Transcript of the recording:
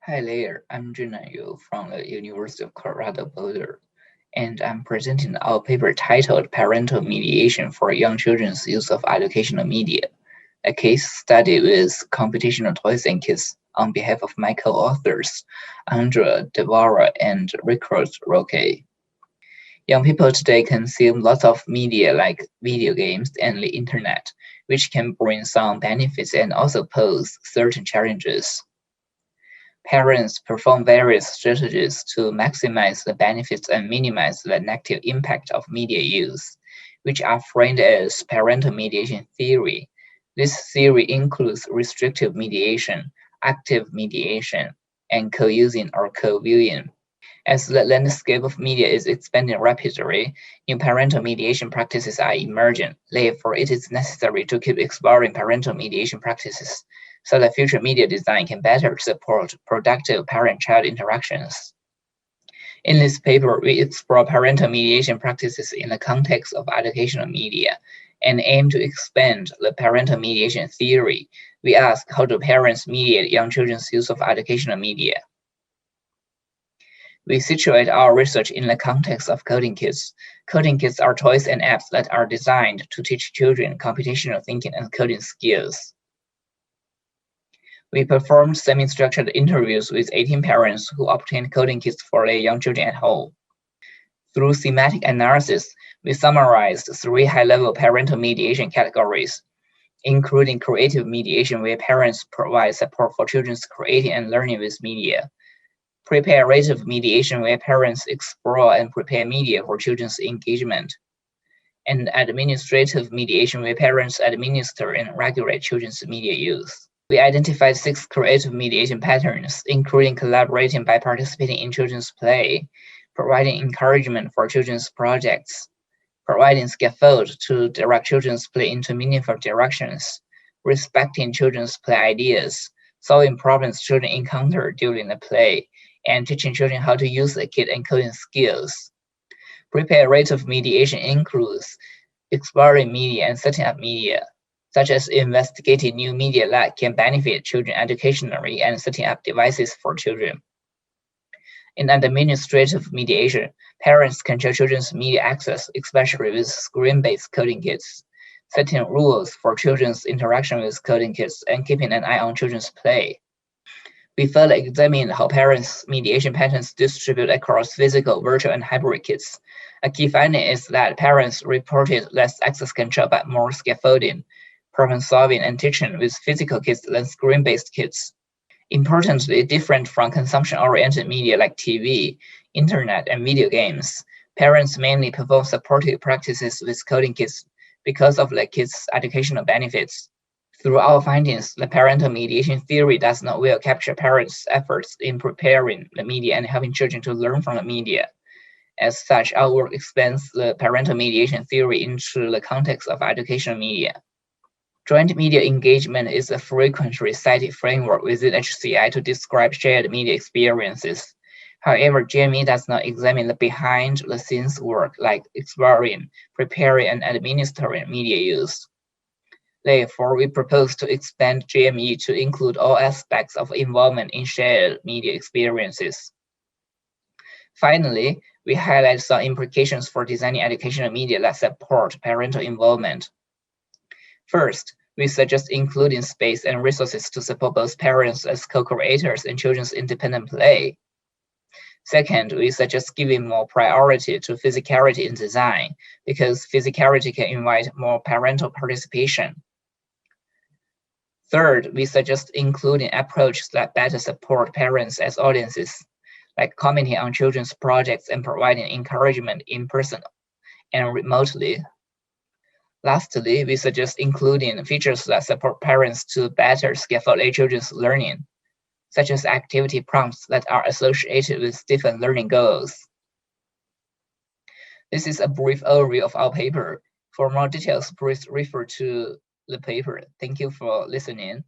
Hi there, I'm Junnan from the University of Colorado Boulder, and I'm presenting our paper titled Parental Mediation for Young Children's Use of Educational Media, a case study with computational toys and kits on behalf of my co-authors, Andrea, DeVore, and Roque. Young people today consume lots of media like video games and the internet, which can bring some benefits and also pose certain challenges. Parents perform various strategies to maximize the benefits and minimize the negative impact of media use, which are framed as parental mediation theory. This theory includes restrictive mediation, active mediation, and co-using or co-viewing. As the landscape of media is expanding rapidly, new parental mediation practices are emerging. Therefore, it is necessary to keep exploring parental mediation practices so that future media design can better support productive parent-child interactions. In this paper, we explore parental mediation practices in the context of educational media and aim to expand the parental mediation theory. We ask, how do parents mediate young children's use of educational media? We situate our research in the context of coding kits. Coding kits are toys and apps that are designed to teach children computational thinking and coding skills. We performed semi-structured interviews with 18 parents who obtained coding kits for their young children at home. Through thematic analysis, we summarized 3 high-level parental mediation categories, including creative mediation, where parents provide support for children's creating and learning with media; preparative mediation, where parents explore and prepare media for children's engagement; and administrative mediation, where parents administer and regulate children's media use. We identified 6 creative mediation patterns, including collaborating by participating in children's play, providing encouragement for children's projects, providing scaffold to direct children's play into meaningful directions, respecting children's play ideas, solving problems children encounter during the play, and teaching children how to use the kit and coding skills. Preparative mediation includes exploring media and setting up media, such as investigating new media that can benefit children educationally and setting up devices for children. In administrative mediation, parents control children's media access, especially with screen-based coding kits, setting rules for children's interaction with coding kits, and keeping an eye on children's play. We further examined how parents' mediation patterns distribute across physical, virtual, and hybrid kits. A key finding is that parents reported less access control but more scaffolding, problem-solving, and teaching with physical kits than screen-based kits. Importantly, different from consumption-oriented media like TV, internet, and video games, parents mainly perform supportive practices with coding kits because of the kits' educational benefits. Through our findings, the parental mediation theory does not well capture parents' efforts in preparing the media and helping children to learn from the media. As such, our work expands the parental mediation theory into the context of educational media. Joint media engagement is a frequently cited framework within HCI to describe shared media experiences. However, JME does not examine the behind-the-scenes work like exploring, preparing, and administering media use. Therefore, we propose to expand JME to include all aspects of involvement in shared media experiences. Finally, we highlight some implications for designing educational media that support parental involvement. First, we suggest including space and resources to support both parents as co-creators and children's independent play. Second, we suggest giving more priority to physicality in design, because physicality can invite more parental participation. Third, we suggest including approaches that better support parents as audiences, like commenting on children's projects and providing encouragement in person and remotely. Lastly, we suggest including features that support parents to better scaffold their children's learning, such as activity prompts that are associated with different learning goals. This is a brief overview of our paper. For more details, please refer to the paper. Thank you for listening.